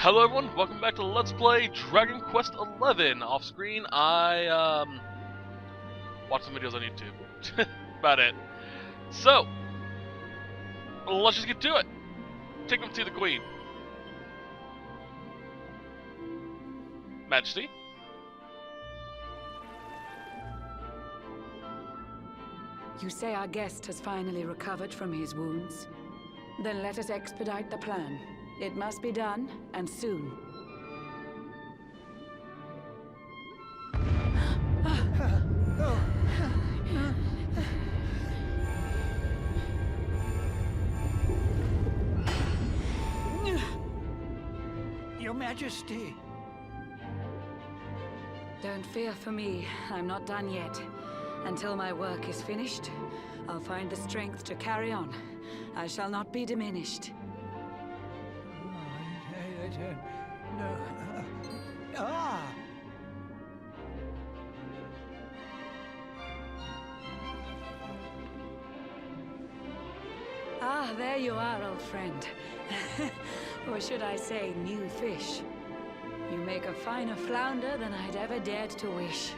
Hello everyone, welcome back to Let's Play Dragon Quest XI. Off screen, I watch some videos on YouTube. About it. So, let's just get to it. Take them to the Queen. Majesty? You say our guest has finally recovered from his wounds? Then let us expedite the plan. It must be done, and soon. Your Majesty. Don't fear for me. I'm not done yet. Until my work is finished, I'll find the strength to carry on. I shall not be diminished. No. Ah, there you are, old friend. Or should I say, new fish. You make a finer flounder than I'd ever dared to wish.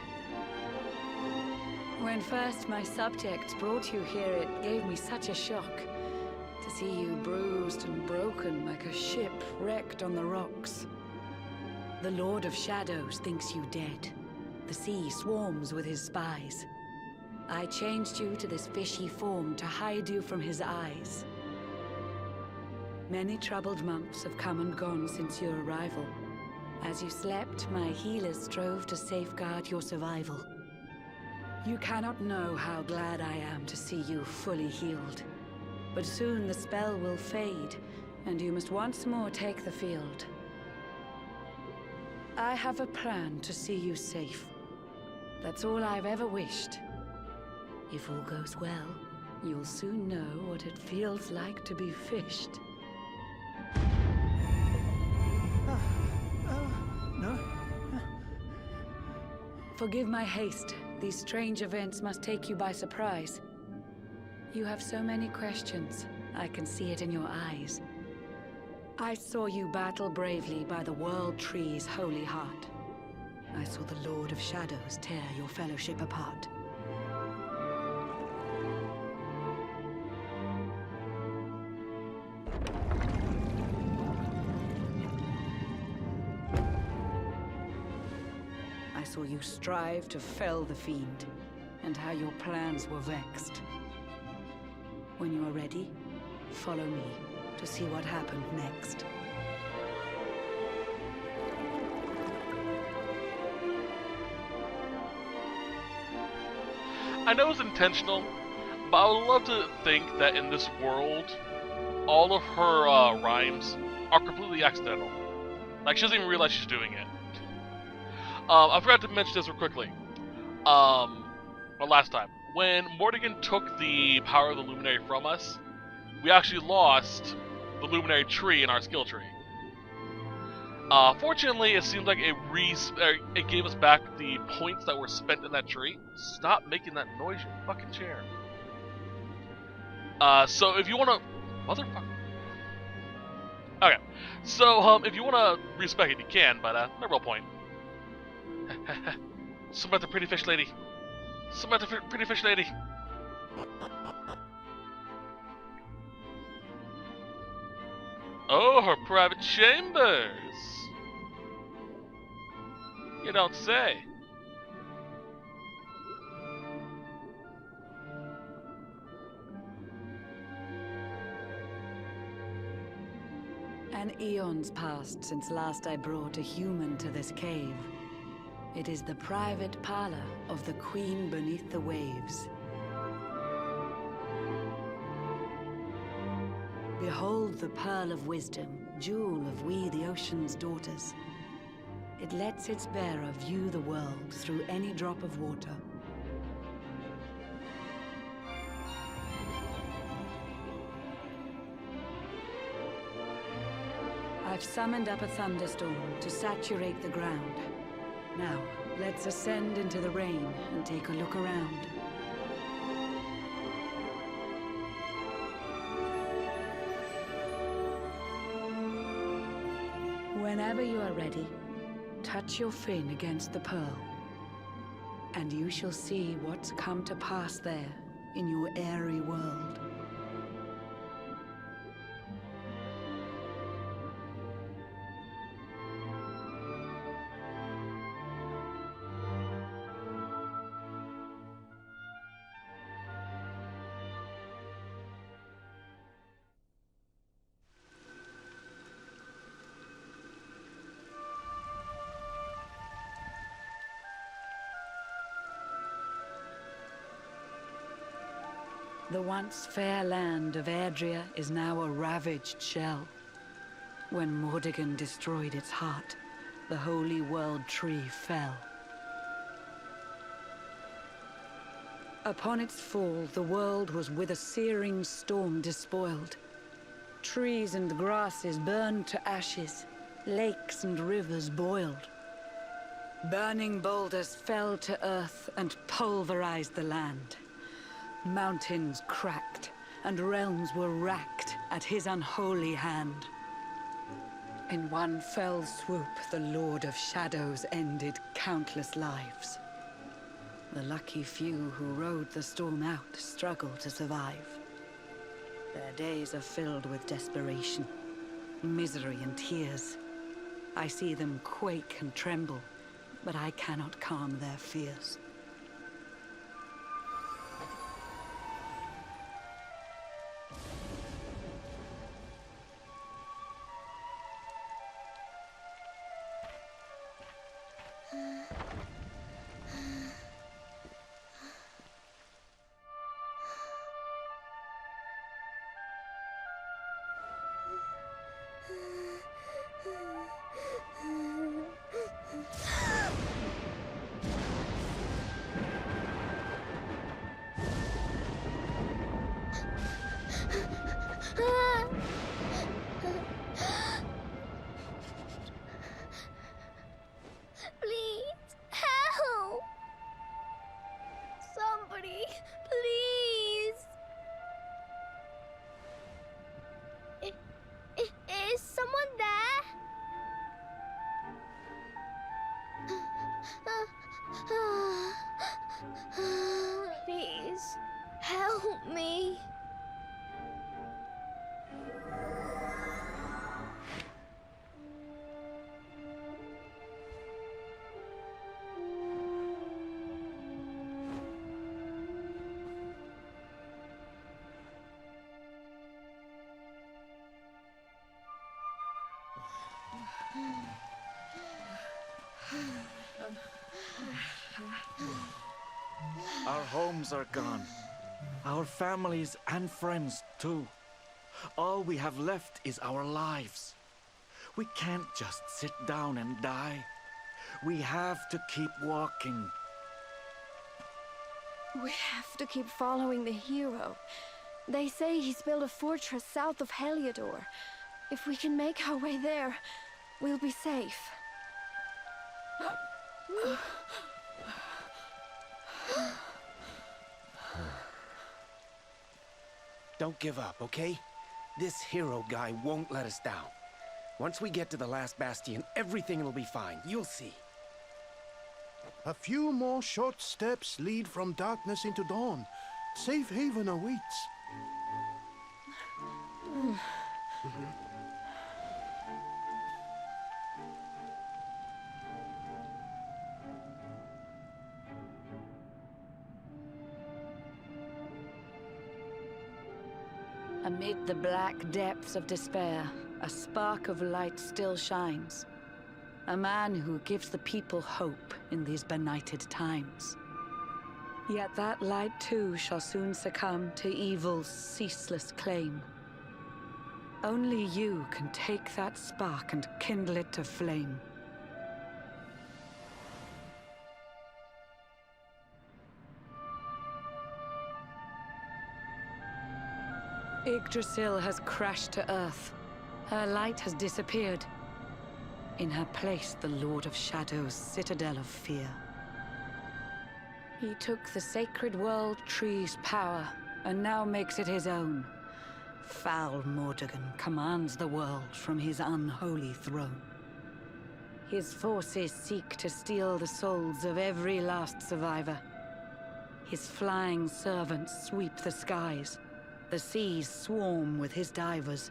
When first my subjects brought you here, it gave me such a shock. To see you bruised and broken like a ship wrecked on the rocks. The Lord of Shadows thinks you dead. The sea swarms with his spies. I changed you to this fishy form to hide you from his eyes. Many troubled months have come and gone since your arrival. As you slept, my healers strove to safeguard your survival. You cannot know how glad I am to see you fully healed. But soon the spell will fade, and you must once more take the field. I have a plan to see you safe. That's all I've ever wished. If all goes well, you'll soon know what it feels like to be fished. No. Forgive my haste. These strange events must take you by surprise. You have so many questions. I can see it in your eyes. I saw you battle bravely by the World Tree's holy heart. I saw the Lord of Shadows tear your fellowship apart. I saw you strive to fell the fiend, and how your plans were vexed. When you are ready, follow me to see what happened next. I know it's intentional, but I would love to think that in this world, all of her rhymes are completely accidental. Like, she doesn't even realize she's doing it. I forgot to mention this real quickly. Last time. When Morrigan took the power of the Luminary from us, we actually lost the Luminary tree in our skill tree. Fortunately, it seems like it gave us back the points that were spent in that tree. Stop making that noise, you fucking chair. So if you wanna... Motherfucker. Okay. So, if you wanna respec it, you can, but, no real point. Samantha, pretty fish lady. Samantha, pretty fish lady. Oh, her private chambers. You don't say. An eon's passed since last I brought a human to this cave. It is the private parlor of the Queen beneath the waves. Behold the pearl of wisdom, jewel of we the ocean's daughters. It lets its bearer view the world through any drop of water. I've summoned up a thunderstorm to saturate the ground. Now, let's ascend into the rain and take a look around. Whenever you are ready, touch your fin against the pearl, and you shall see what's come to pass there in your airy world. The once fair land of Erdrea is now a ravaged shell. When Mordegon destroyed its heart, the holy world tree fell. Upon its fall, the world was with a searing storm despoiled. Trees and grasses burned to ashes, lakes and rivers boiled. Burning boulders fell to earth and pulverized the land. Mountains cracked, and realms were racked at his unholy hand. In one fell swoop, the Lord of Shadows ended countless lives. The lucky few who rode the storm out struggle to survive. Their days are filled with desperation, misery and tears. I see them quake and tremble, but I cannot calm their fears. Please, help! Somebody, please! Is someone there? Please, help me. Our homes are gone. Our families and friends, too. All we have left is our lives. We can't just sit down and die. We have to keep walking. We have to keep following the hero. They say he's built a fortress south of Heliodor. If we can make our way there, we'll be safe. Don't give up, okay? This hero guy won't let us down. Once we get to the last bastion, everything will be fine. You'll see. A few more short steps lead from darkness into dawn. Safe haven awaits. Amid the black depths of despair, a spark of light still shines. A man who gives the people hope in these benighted times. Yet that light too shall soon succumb to evil's ceaseless claim. Only you can take that spark and kindle it to flame. Yggdrasil has crashed to Earth. Her light has disappeared. In her place, the Lord of Shadows' citadel of fear. He took the sacred world tree's power, and now makes it his own. Foul Mordegon commands the world from his unholy throne. His forces seek to steal the souls of every last survivor. His flying servants sweep the skies. The seas swarm with his divers.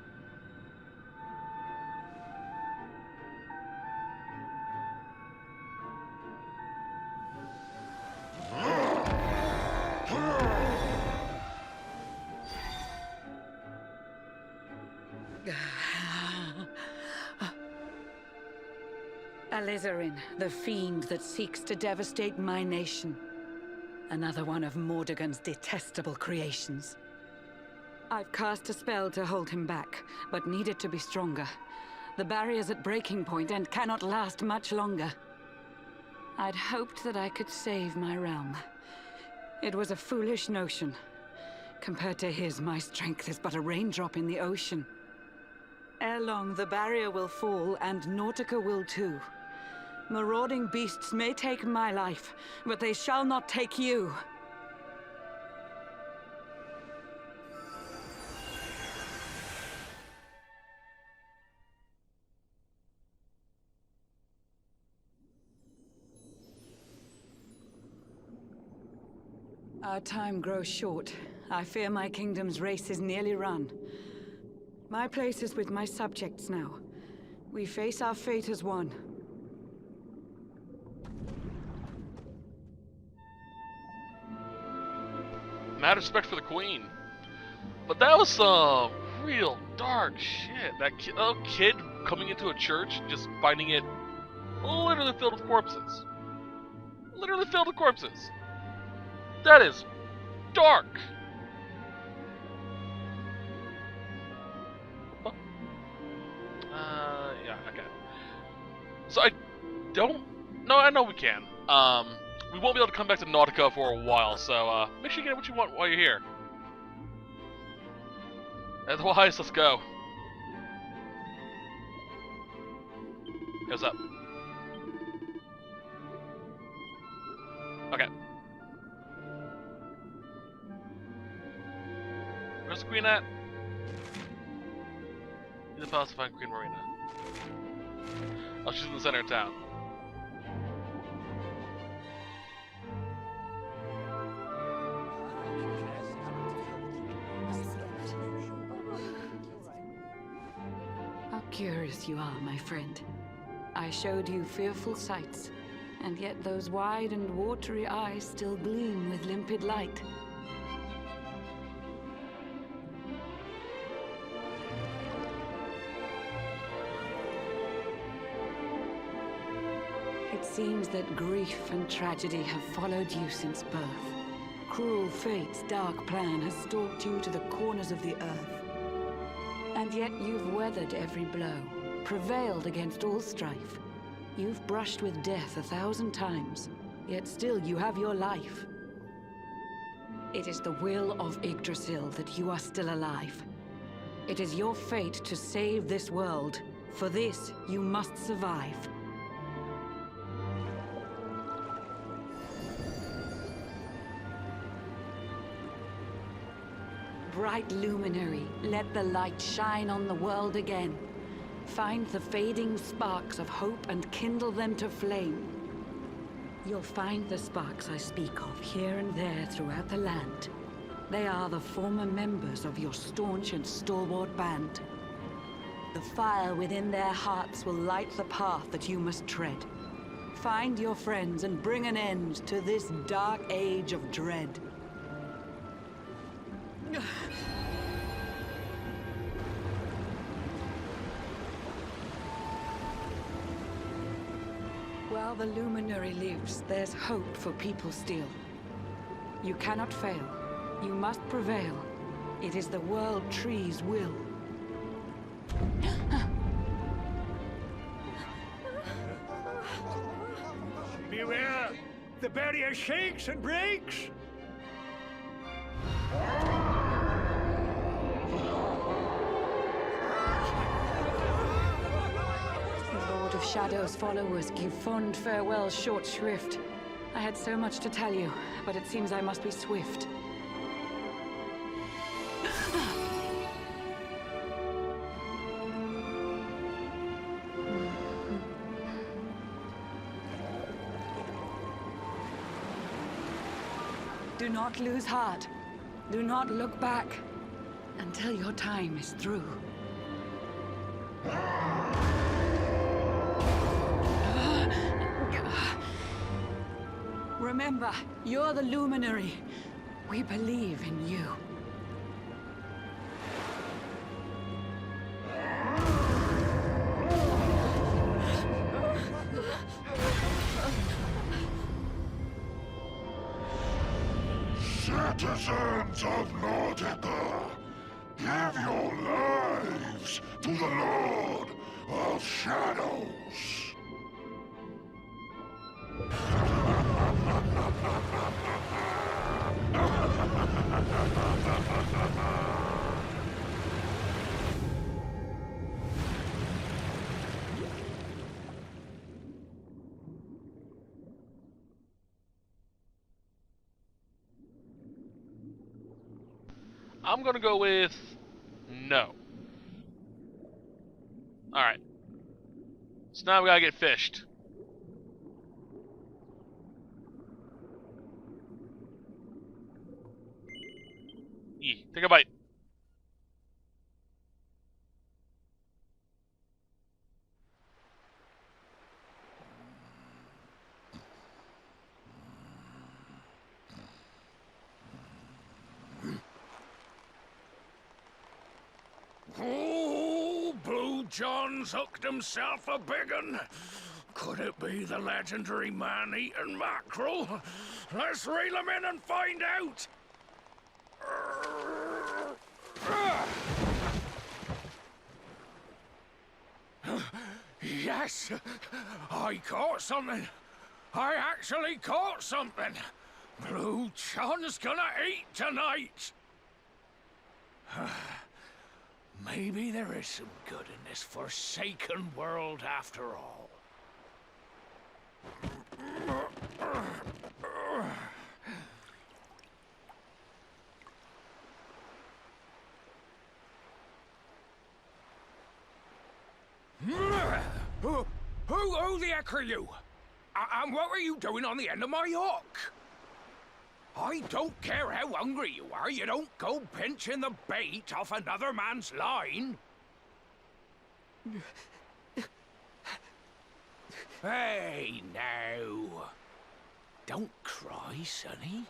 Alizarin, the fiend that seeks to devastate my nation. Another one of Mordegon's detestable creations. I've cast a spell to hold him back, but need it to be stronger. The barrier's at breaking point and cannot last much longer. I'd hoped that I could save my realm. It was a foolish notion. Compared to his, my strength is but a raindrop in the ocean. Ere long, the barrier will fall, and Nautica will too. Marauding beasts may take my life, but they shall not take you. Our time grows short. I fear my kingdom's race is nearly run. My place is with my subjects now. We face our fate as one. Mad respect for the queen. But that was some real dark shit. That kid coming into a church, just finding it literally filled with corpses. Literally filled with corpses. That is dark. Huh? Yeah, okay. So I don't... No, I know we can. We won't be able to come back to Nautica for a while, so make sure you get what you want while you're here. Otherwise, let's go. Goes up. Okay. Where's the queen at? Use the palace to find Queen Marina. Oh, she's in the center of town. How curious you are, my friend. I showed you fearful sights, and yet those wide and watery eyes still gleam with limpid light. It seems that grief and tragedy have followed you since birth. Cruel fate's dark plan has stalked you to the corners of the earth. And yet you've weathered every blow, prevailed against all strife. You've brushed with death 1,000 times, yet still you have your life. It is the will of Yggdrasil that you are still alive. It is your fate to save this world. For this, you must survive. Bright luminary, let the light shine on the world again. Find the fading sparks of hope and kindle them to flame. You'll find the sparks I speak of here and there throughout the land. They are the former members of your staunch and stalwart band. The fire within their hearts will light the path that you must tread. Find your friends and bring an end to this dark age of dread. While the Luminary lives, there's hope for people still. You cannot fail. You must prevail. It is the World Tree's will. Beware! The barrier shakes and breaks! The Lord of Shadow's followers give fond farewell short shrift. I had so much to tell you, but it seems I must be swift. Do not lose heart. Do not look back until your time is through. Remember, you're the Luminary. We believe in you. Citizens of Nordica, give your lives to the Lord of Shadows. I'm gonna go with no. Alright. So now we gotta get fished. Take a bite. Oh, Blue John's hooked himself a big un. Could it be the legendary man-eating mackerel? Let's reel him in and find out. Yes, I caught something. I actually caught something. Blue John's gonna eat tonight. Maybe there is some good in this forsaken world after all. Who the heck are you? And what were you doing on the end of my hook? I don't care how hungry you are, you don't go pinching the bait off another man's line. Hey, now. Don't cry, sonny.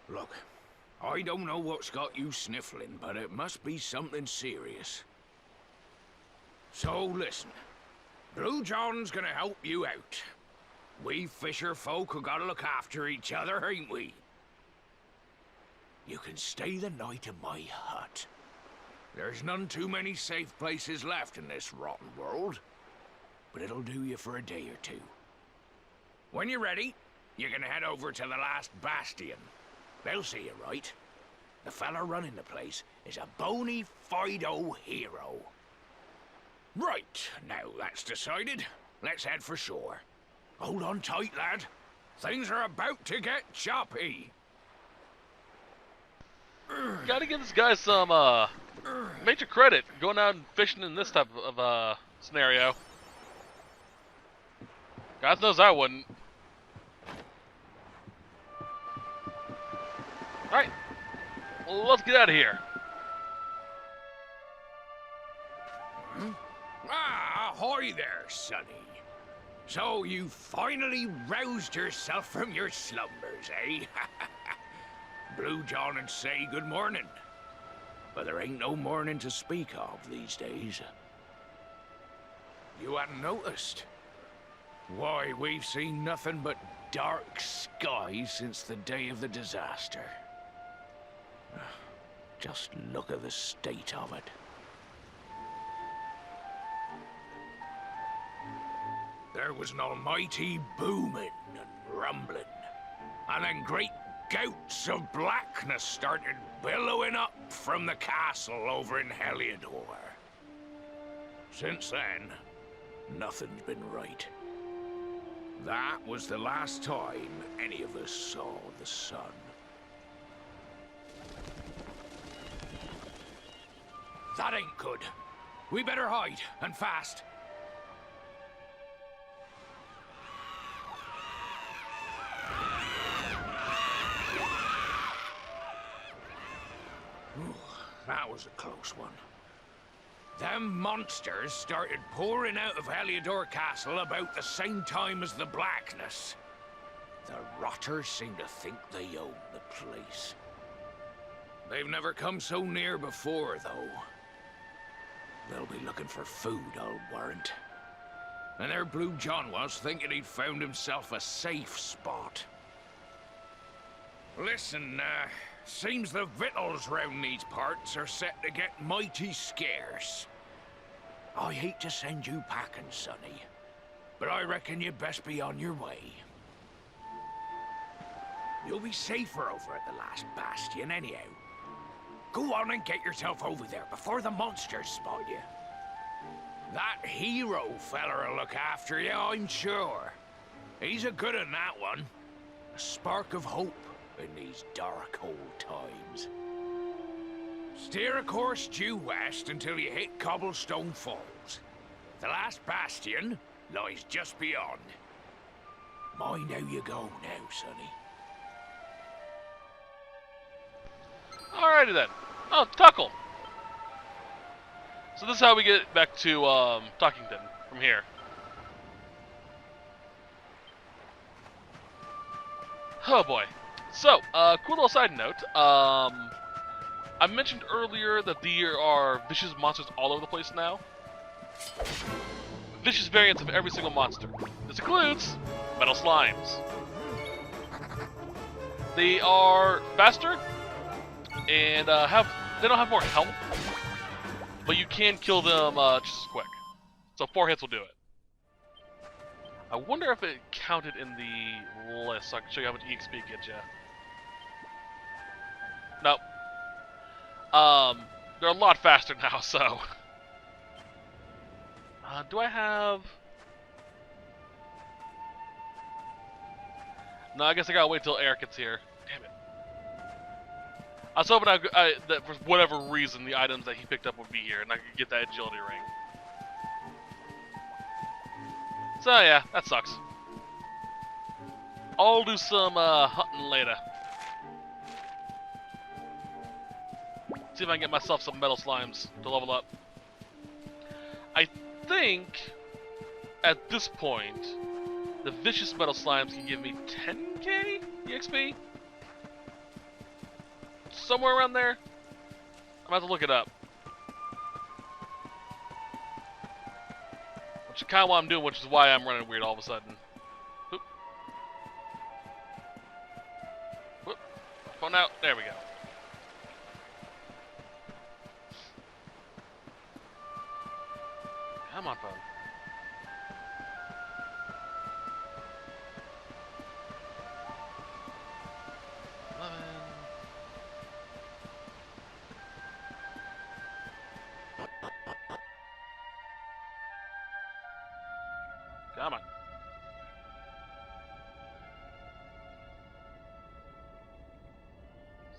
Look, I don't know what's got you sniffling, but it must be something serious. So listen, Blue John's gonna help you out. We fisher folk who gotta look after each other, ain't we? You can stay the night in my hut. There's none too many safe places left in this rotten world, but it'll do you for a day or two. When you're ready, you're gonna head over to the last bastion. They'll see you right. The fella running the place is a bony Fido hero. Right, now that's decided. Let's head for shore. Hold on tight, lad. Things are about to get choppy. Gotta give this guy some major credit going out and fishing in this type of scenario. God knows I wouldn't. Alright, well, let's get out of here. Ah, ahoy there, sonny. So you finally roused yourself from your slumbers, eh? Blue John and say good morning. But there ain't no morning to speak of these days. You hadn't noticed? Why, we've seen nothing but dark skies since the day of the disaster. Just look at the state of it. There was an almighty booming and rumbling, and then great gouts of blackness started billowing up from the castle over in Heliodor. Since then, nothing's been right. That was the last time any of us saw the sun. That ain't good. We better hide, and fast. Ooh, that was a close one. Them monsters started pouring out of Heliodor Castle about the same time as the Blackness. The rotters seem to think they own the place. They've never come so near before, though. They'll be looking for food, I'll warrant. And there Blue John was, thinking he'd found himself a safe spot. Listen, seems the victuals round these parts are set to get mighty scarce. I hate to send you packing, Sonny, but I reckon you'd best be on your way. You'll be safer over at the last bastion anyhow. Go on and get yourself over there before the monsters spot you. That hero feller'll look after you, I'm sure. He's a good one, that one. A spark of hope in these dark old times. Steer a course due west until you hit Cobblestone Falls. The last bastion lies just beyond. Mind how you go now, Sonny. Alrighty then. Oh, Tockle. So this is how we get back to Talkington from here. Oh boy. So, cool little side note. I mentioned earlier that there are vicious monsters all over the place now. Vicious variants of every single monster. This includes metal slimes. They are faster and they don't have more health, but you can kill them just as quick. So 4 hits will do it. I wonder if it counted in the list, so I can show you how much EXP it gets you. Nope. They're a lot faster now, so. Do I have? No, I guess I gotta wait till Eric gets here. Damn it. I was hoping that for whatever reason the items that he picked up would be here, and I could get that agility ring. So yeah, that sucks. I'll do some hunting later. See if I can get myself some metal slimes to level up. I think at this point the vicious metal slimes can give me 10k EXP? Somewhere around there? I'm gonna have to look it up. Which is kind of what I'm doing, which is why I'm running weird all of a sudden. Oop. Whoop. Phone out. There we go. Come on, phone. Come on.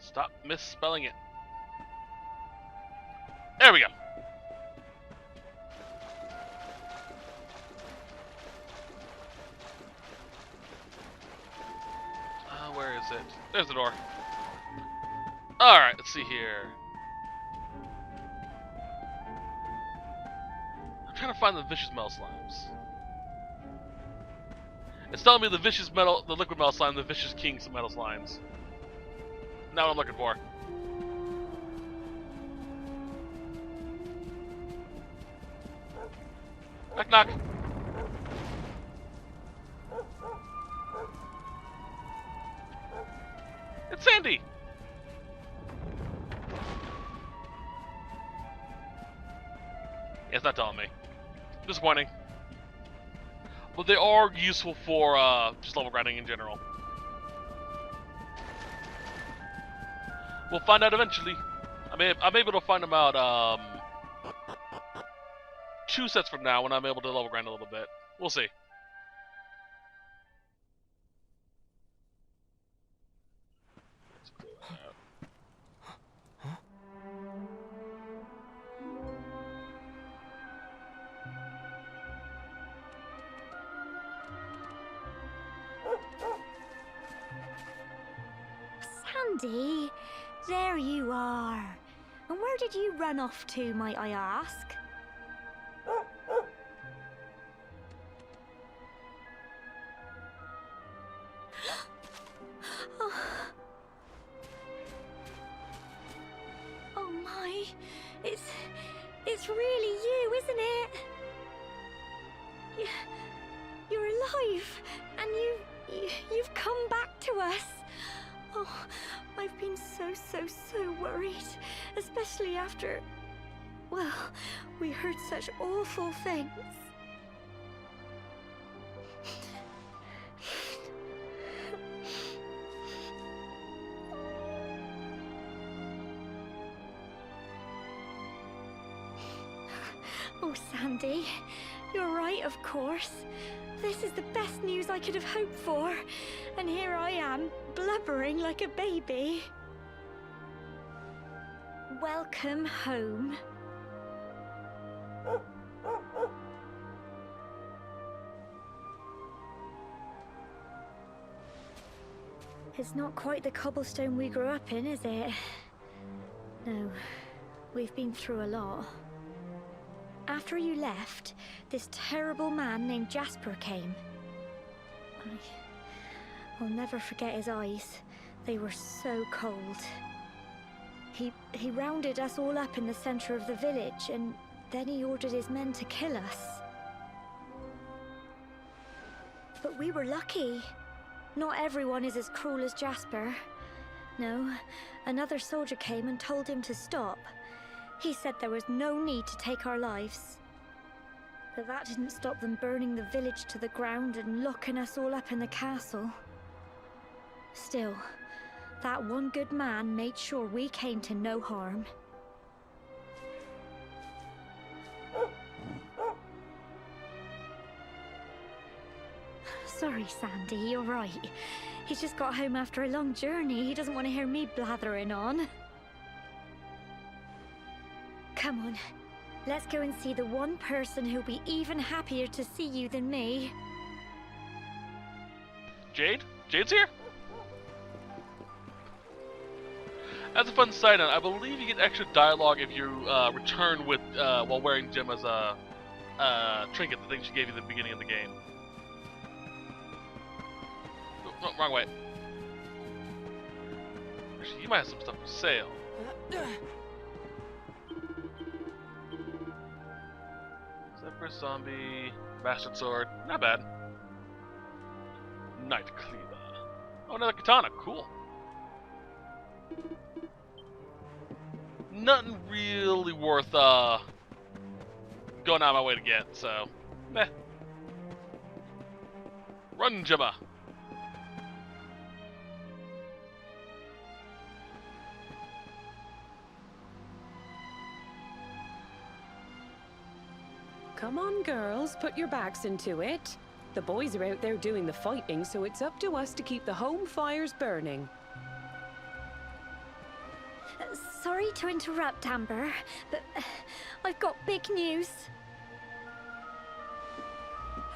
Stop misspelling it. There we go. Where is it? There's the door. Alright, let's see here. I'm trying to find the vicious metal slimes. It's telling me the liquid metal slime, the vicious king's metal slimes. Not what I'm looking for. Knock knock. It's Sandy. Yeah, it's not telling me. Disappointing. But they are useful for just level grinding in general. We'll find out eventually. I'm able to find them out 2 sets from now when I'm able to level grind a little bit. We'll see. Sandy, there you are. And where did you run off to, might I ask? Oh my, it's really you, isn't it? You're alive, and you've come back to us. Oh, I've been so worried, especially after, well, we heard such awful things. Oh, Sandy, you're right, of course. This is the best news I could have hoped for. And here I am, blubbering like a baby. Welcome home. It's not quite the cobblestone we grew up in, is it? No, we've been through a lot. After you left, this terrible man named Jasper came. I'll never forget his eyes. They were so cold. He rounded us all up in the center of the village, and then he ordered his men to kill us. But we were lucky. Not everyone is as cruel as Jasper. No, another soldier came and told him to stop. He said there was no need to take our lives. But that didn't stop them burning the village to the ground and locking us all up in the castle. Still, that one good man made sure we came to no harm. Sorry, Sandy, you're right. He's just got home after a long journey. He doesn't want to hear me blathering on. Come on, let's go and see the one person who'll be even happier to see you than me. Jade? Jade's here? As a fun side note, I believe you get extra dialogue if you return with while wearing Gemma's trinket, the thing she gave you at the beginning of the game. No, wrong way. Actually, you might have some stuff for sale. Zephyr, zombie, bastard sword, not bad. Night cleaver. Oh, another katana, cool. Nothing really worth going out of my way to get, so meh. Run, Gemma. Come on, girls, put your backs into it. The boys are out there doing the fighting, so it's up to us to keep the home fires burning. Sorry to interrupt, Amber, but I've got big news.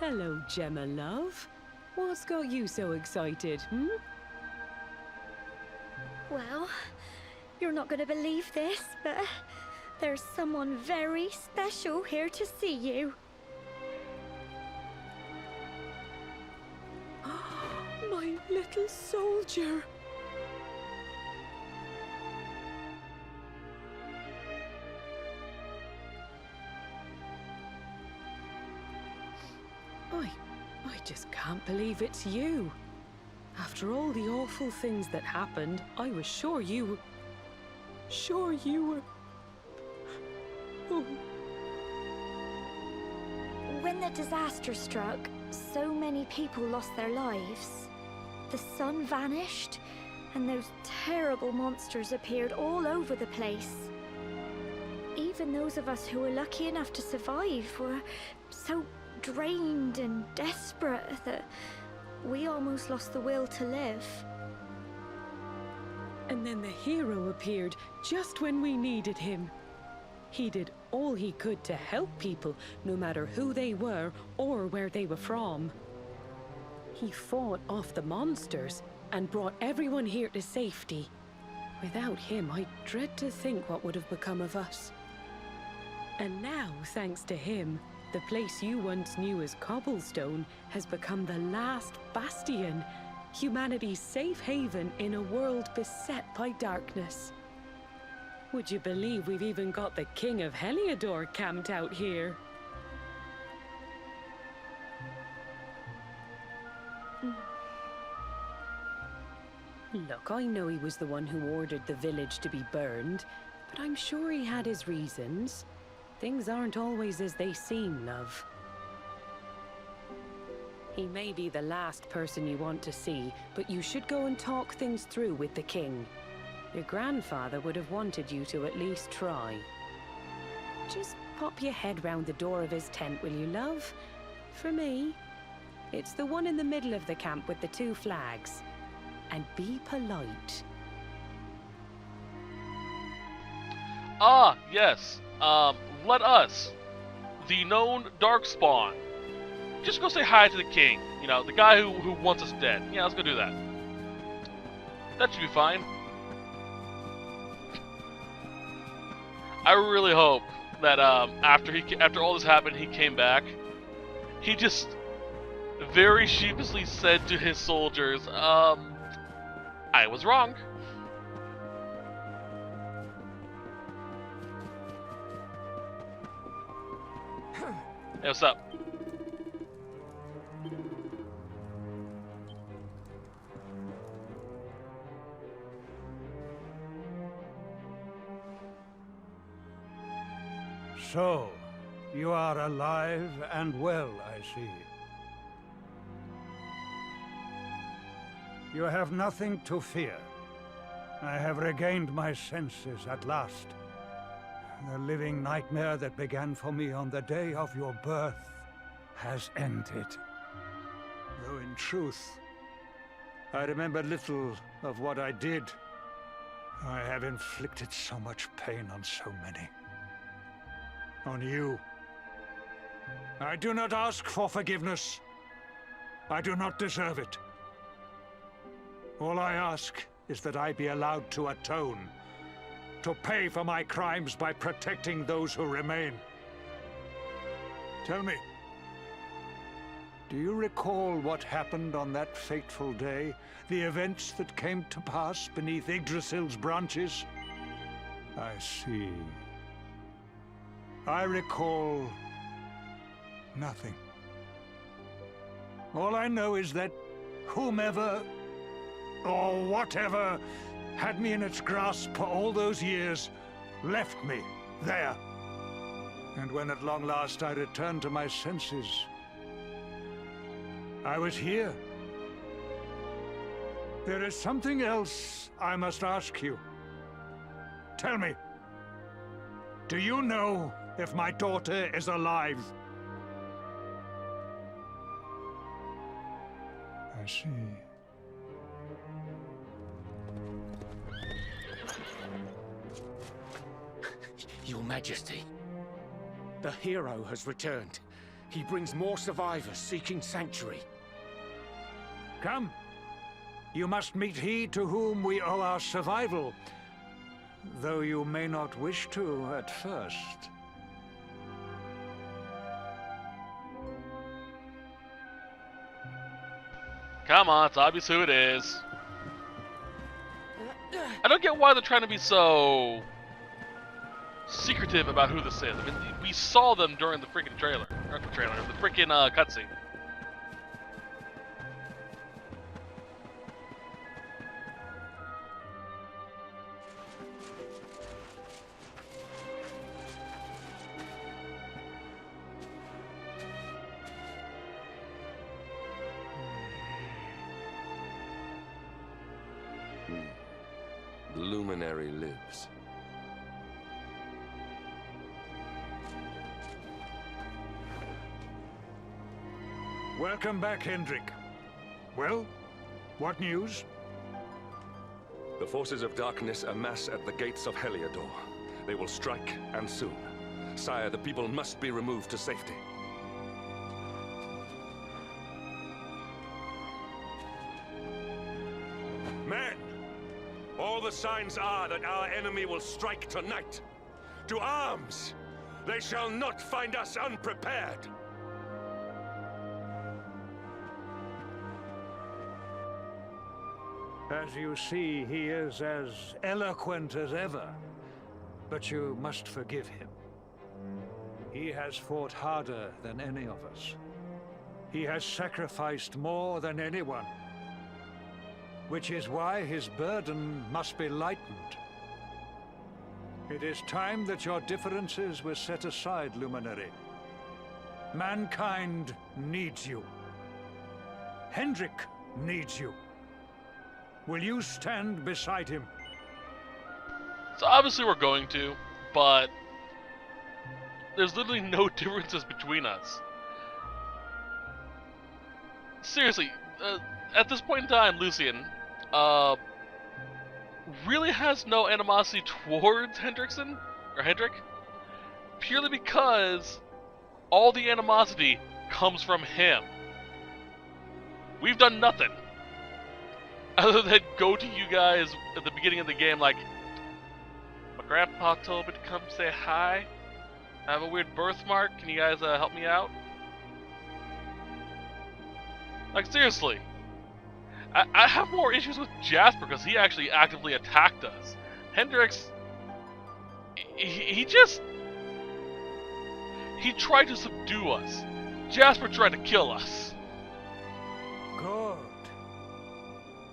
Hello, Gemma, love. What's got you so excited, hmm? Well, you're not going to believe this, but there's someone very special here to see you. My little soldier. I just can't believe it's you. After all the awful things that happened, I was sure you were... Oh. When the disaster struck, so many people lost their lives. The sun vanished, and those terrible monsters appeared all over the place. Even those of us who were lucky enough to survive were so drained and desperate that we almost lost the will to live. And then the hero appeared just when we needed him. He did all he could to help people, no matter who they were or where they were from. He fought off the monsters and brought everyone here to safety. Without him, I dread to think what would have become of us. And now, thanks to him, the place you once knew as Cobblestone has become the last bastion, humanity's safe haven in a world beset by darkness. Would you believe we've even got the King of Heliodor camped out here? Look, I know he was the one who ordered the village to be burned, but I'm sure he had his reasons. Things aren't always as they seem, love. He may be the last person you want to see, but you should go and talk things through with the king. Your grandfather would have wanted you to at least try. Just pop your head round the door of his tent, will you, love? For me. It's the one in the middle of the camp with the 2 flags. And be polite. Ah, yes. Let us, the known Darkspawn, just go say hi to the king. You know, the guy who wants us dead. Yeah, let's go do that. That should be fine. I really hope that after all this happened, he came back. He just very sheepishly said to his soldiers, I was wrong. Hey, what's up? So, you are alive and well, I see. You have nothing to fear. I have regained my senses at last. The living nightmare that began for me on the day of your birth has ended. Though in truth, I remember little of what I did. I have inflicted so much pain on so many. On you. I do not ask for forgiveness. I do not deserve it. All I ask is that I be allowed to atone, to pay for my crimes by protecting those who remain. Tell me, do you recall what happened on that fateful day? The events that came to pass beneath Yggdrasil's branches? I see. I recall nothing. All I know is that whomever or whatever had me in its grasp for all those years left me there. And when at long last I returned to my senses, I was here. There is something else I must ask you. Tell me, do you know if my daughter is alive? I see. Your Majesty, the hero has returned. He brings more survivors seeking sanctuary. Come. You must meet he to whom we owe our survival, though you may not wish to at first. Come on, it's obvious who it is. I don't get why they're trying to be so secretive about who this is. I mean, we saw them during the freaking trailer. Or the trailer, the freaking cutscene. The Luminary lives. Welcome back, Hendrik. Well, what news? The forces of darkness amass at the gates of Heliodor. They will strike, and soon. Sire, the people must be removed to safety. Men! All the signs are that our enemy will strike tonight. To arms! They shall not find us unprepared! As you see, he is as eloquent as ever. But you must forgive him. He has fought harder than any of us. He has sacrificed more than anyone. Which is why his burden must be lightened. It is time that your differences were set aside, Luminary. Mankind needs you. Hendrik needs you. Will you stand beside him? So obviously we're going to, but there's literally no differences between us. Seriously, at this point in time, Lucian really has no animosity towards Hendrik, purely because all the animosity comes from him. We've done nothing other than go to you guys at the beginning of the game like, my grandpa told me to come say hi. I have a weird birthmark. Can you guys help me out? Like, seriously. I have more issues with Jasper because he actually actively attacked us. Hendrix, he tried to subdue us. Jasper tried to kill us. Good.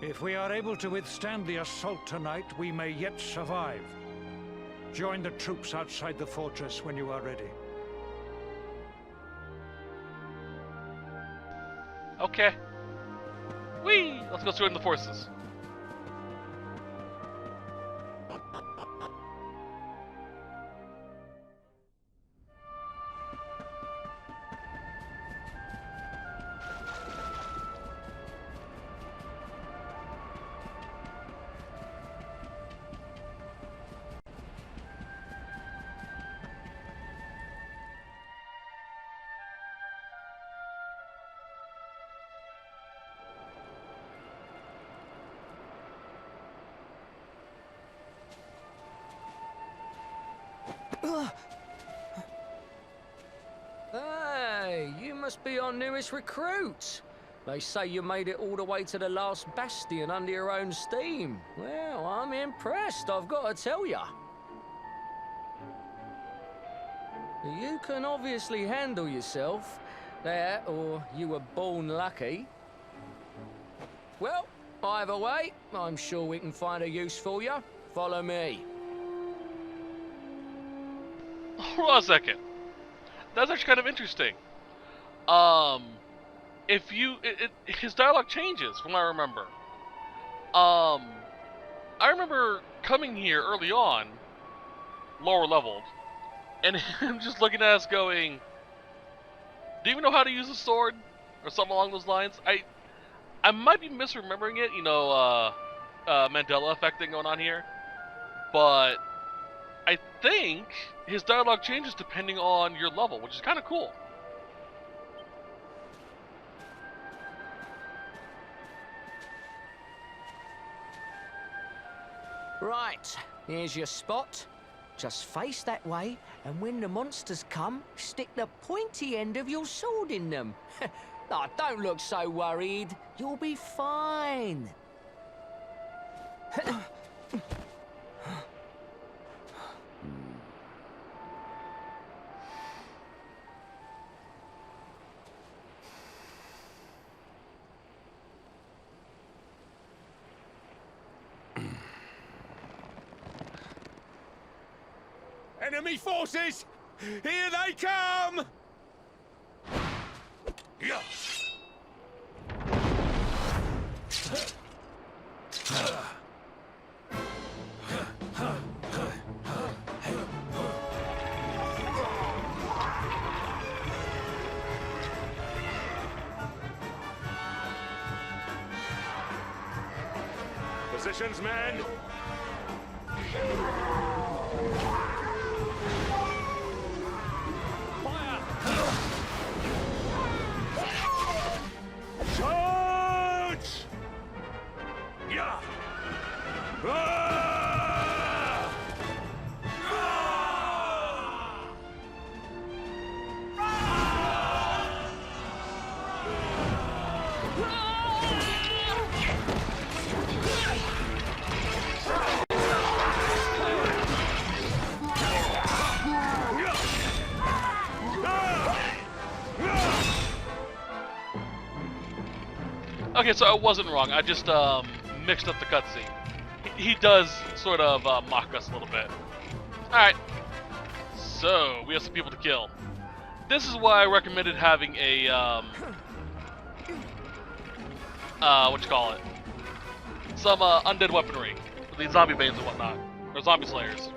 If we are able to withstand the assault tonight, we may yet survive. Join the troops outside the fortress when you are ready. Okay. Whee! Let's go join the forces. Hey, you must be our newest recruit. They say you made it all the way to the last bastion under your own steam. Well, I'm impressed, I've got to tell ya. You can obviously handle yourself. That, or you were born lucky. Well, either way, I'm sure we can find a use for you. Follow me. Hold on a second. That's actually kind of interesting. If you, his dialogue changes from what I remember. I remember coming here early on, lower leveled, and him just looking at us going, do you even know how to use a sword? Or something along those lines. I might be misremembering it, you know, Mandela effect thing going on here. But I think his dialogue changes depending on your level, which is kind of cool. Right, here's your spot. Just face that way, and when the monsters come, stick the pointy end of your sword in them. Oh, don't look so worried. You'll be fine. Enemy forces! Here they come! Yeah. Positions, men! Charge! Yeah. Ah! Okay, so I wasn't wrong. I just mixed up the cutscene. He does sort of mock us a little bit. Alright. So, we have some people to kill. This is why I recommended having a, some undead weaponry. For these zombie banes and whatnot. Or zombie slayers.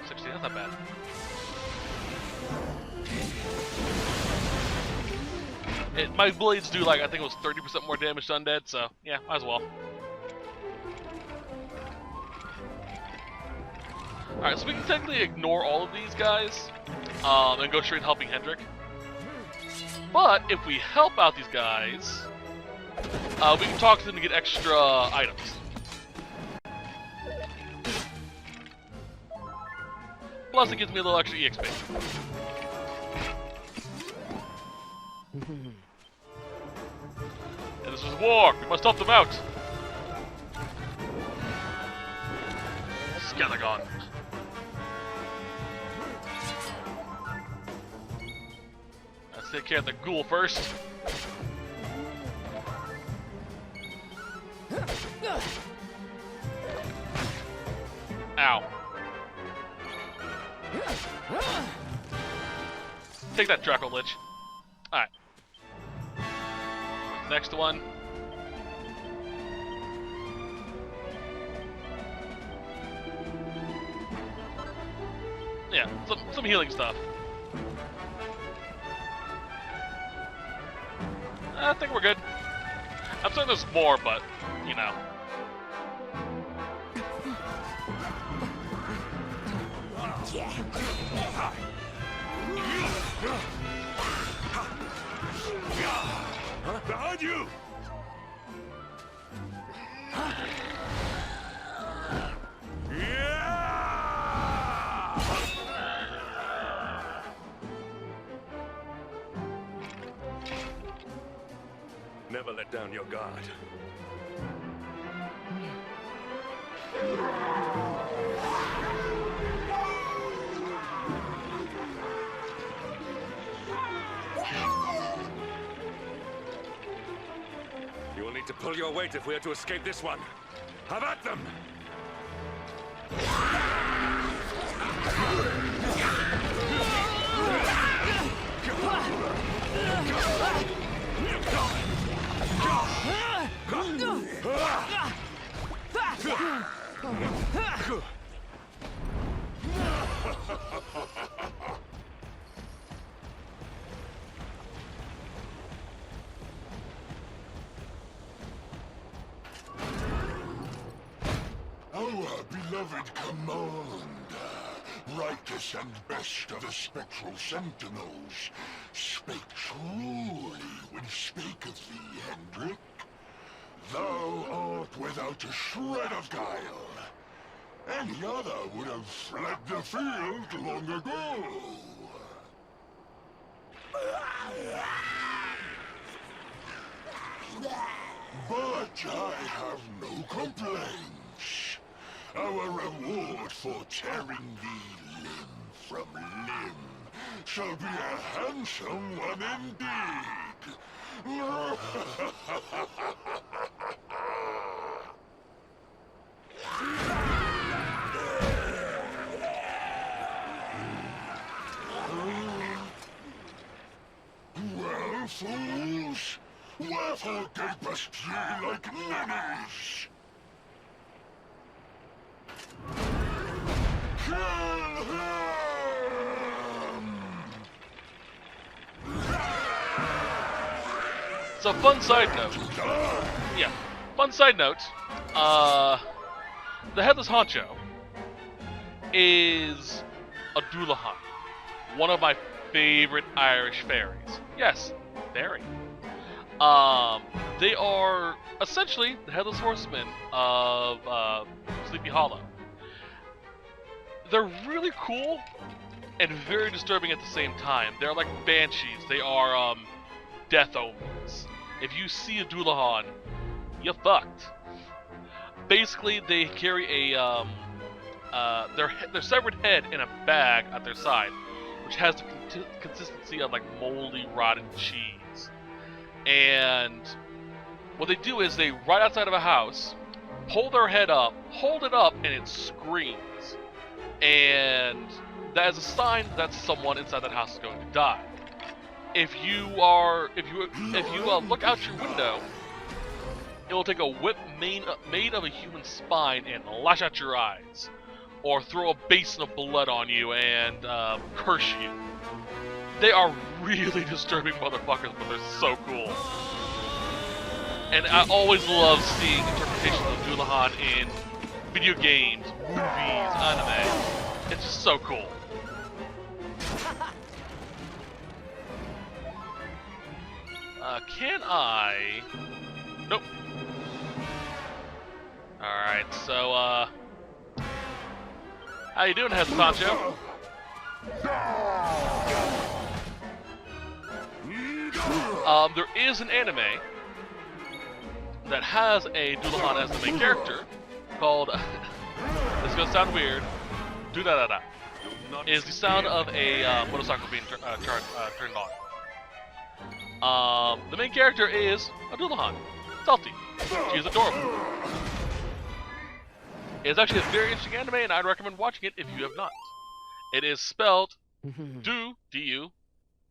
60, that's not bad. My blades do, like, I think it was 30% more damage to undead, so yeah, might as well. Alright, so we can technically ignore all of these guys, and go straight to helping Hendrik. But if we help out these guys, we can talk to them to get extra items. Plus, it gives me a little extra EXP. And this is war! We must help them out! Skelegon. Let's take care of the ghoul first. Ow. Take that, Draco Lich. Alright. Next one. Yeah, some healing stuff. I think we're good. I'm certain there's more, but, you know. Behind you! Never let down your guard. You will need to pull your weight if we are to escape this one. Have at them! Our beloved commander, rightest and best of the spectral sentinels, spake truly when spaketh thee, Hendrik. Thou art without a shred of guile. Any other would have fled the field long ago. But I have no complaints. Our reward for tearing thee limb from limb shall be a handsome one indeed. Well, fools, wherefore gapest ye like ninnies? Kill him! So, fun side note. Yeah, fun side note. The Headless Honcho is a Dullahan, one of my favorite Irish fairies. Yes, fairy. They are essentially the Headless Horsemen of Sleepy Hollow. They're really cool and very disturbing at the same time. They're like banshees. They are death omens. If you see a Dullahan, you're fucked. Basically, they carry a their severed head in a bag at their side, which has the consistency of like moldy, rotten cheese. And what they do is they right outside of a house, pull their head up, hold it up, and it screams. And that is a sign that someone inside that house is going to die. If you look out your window, it will take a whip made of a human spine and lash out your eyes, or throw a basin of blood on you and curse you. They are really disturbing motherfuckers, but they're so cool. And I always love seeing interpretations of Dullahan in video games, movies, anime. It's just so cool. Can I? Nope. Alright, so, how you doing, Head Sancho? There is an anime that has a Dullahan as the main character called, this is gonna sound weird, do-da-da-da, is the sound of a motorcycle being turned on. The main character is a Dullahan, Salty. She is adorable. It's actually a very interesting anime, and I'd recommend watching it if you have not. It is spelled D-U,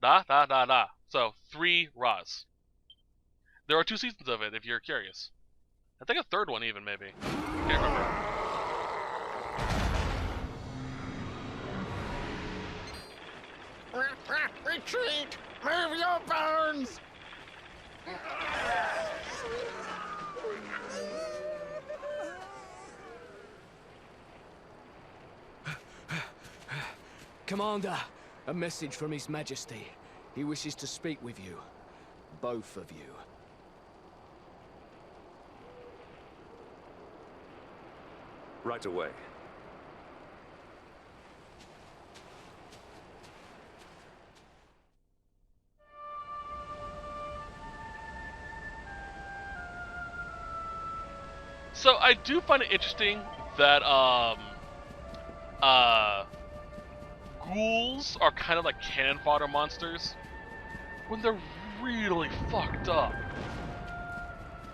da-da-da-da. So, 3 Ras. There are 2 seasons of it, if you're curious. I think a 3rd one even, maybe. Can't remember. Retreat! Move your bones! Commander, a message from His Majesty. He wishes to speak with you. Both of you. Right away. So I do find it interesting that ghouls are kind of like cannon fodder monsters when they're really fucked up.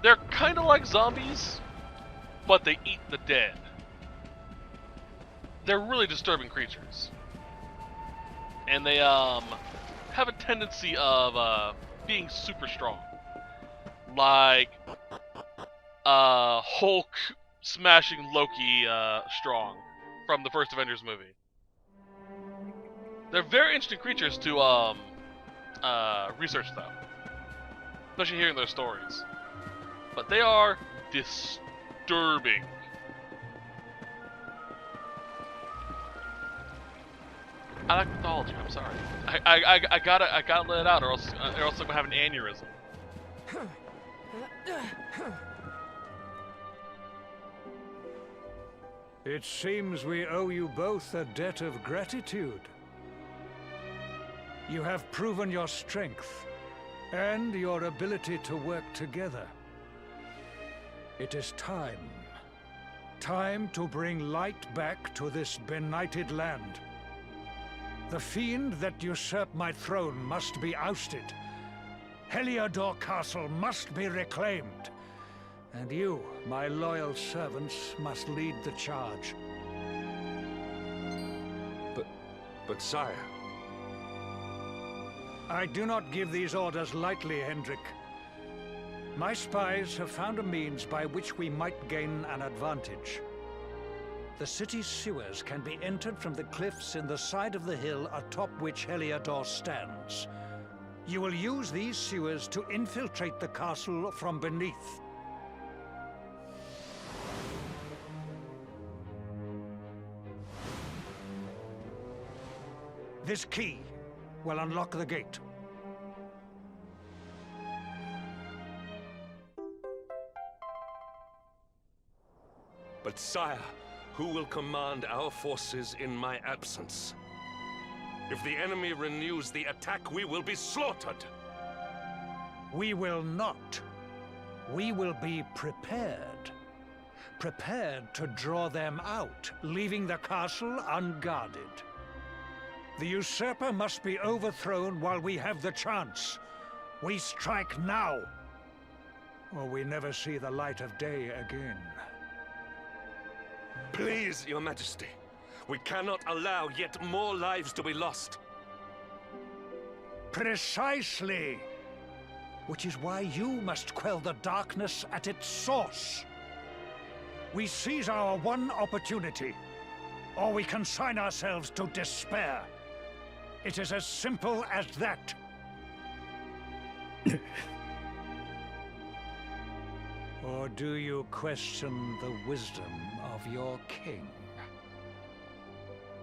They're kind of like zombies, but they eat the dead. They're really disturbing creatures, and they have a tendency of being super strong, like Hulk smashing Loki strong from the first Avengers movie. They're very interesting creatures to research, though, especially hearing their stories. But they are disturbing. I like mythology. I'm sorry. I gotta let it out, or else I'm gonna have an aneurysm. It seems we owe you both a debt of gratitude. You have proven your strength and your ability to work together. It is time. Time to bring light back to this benighted land. The fiend that usurped my throne must be ousted. Heliodor Castle must be reclaimed. And you, my loyal servants, must lead the charge. But sire... I do not give these orders lightly, Hendrik. My spies have found a means by which we might gain an advantage. The city's sewers can be entered from the cliffs in the side of the hill atop which Heliodor stands. You will use these sewers to infiltrate the castle from beneath. This key will unlock the gate. But sire, who will command our forces in my absence? If the enemy renews the attack, we will be slaughtered. We will not. We will be prepared. prepared to draw them out, leaving the castle unguarded. The usurper must be overthrown while we have the chance. We strike now, or we never see the light of day again. Please, Your Majesty. We cannot allow yet more lives to be lost. Precisely. Which is why you must quell the darkness at its source. We seize our one opportunity, or we consign ourselves to despair. It is as simple as that. Or do you question the wisdom of your king?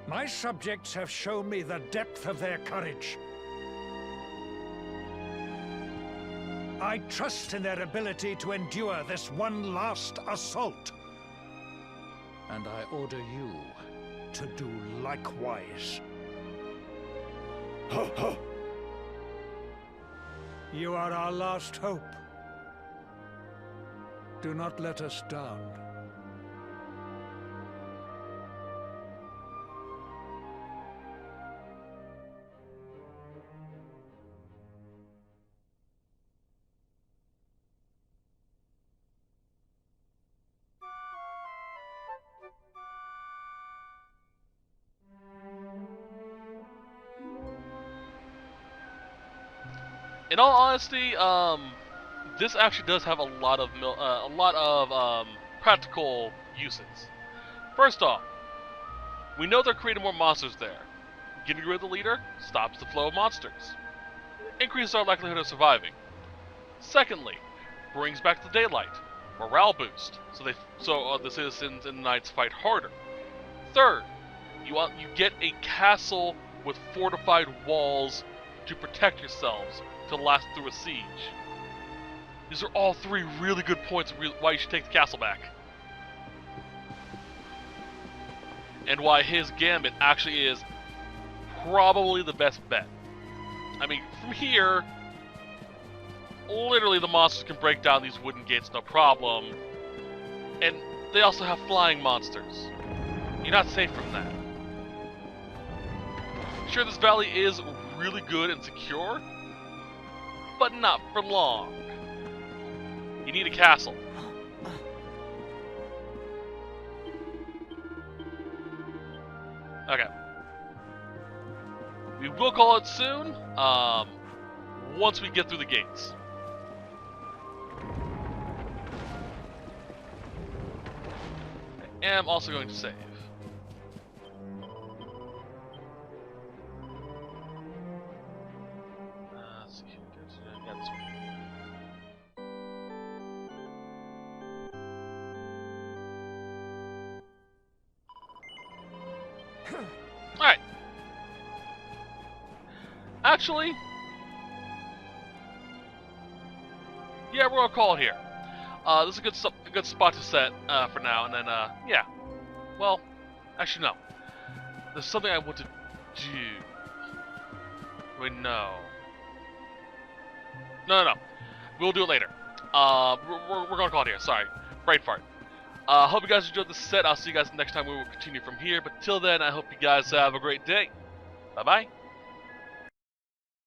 My subjects have shown me the depth of their courage. I trust in their ability to endure this one last assault. And I order you to do likewise. You are our last hope. Do not let us down. In all honesty, this actually does have a lot of practical uses. First off, we know they're creating more monsters there. Getting rid of the leader stops the flow of monsters, increases our likelihood of surviving. Secondly, brings back the daylight, morale boost, so the citizens and the knights fight harder. Third, you get a castle with fortified walls to protect yourselves to last through a siege. These are all three really good points why you should take the castle back. And why his gambit actually is probably the best bet. I mean, from here, literally the monsters can break down these wooden gates no problem. And they also have flying monsters. You're not safe from that. Sure, this valley is really good and secure, but not for long. You need a castle. Okay. We will call it soon, once we get through the gates. I am also going to save. Let's see. Yeah, this one. Alright. Actually, yeah, we're gonna call it here. This is a good spot to set for now, and then yeah. Well, actually no. There's something I want to do. Wait, no. No. We'll do it later. We're gonna call it here. Sorry, brain fart. Hope you guys enjoyed this set. I'll see you guys next time. We will continue from here. But till then, I hope you guys have a great day. Bye bye.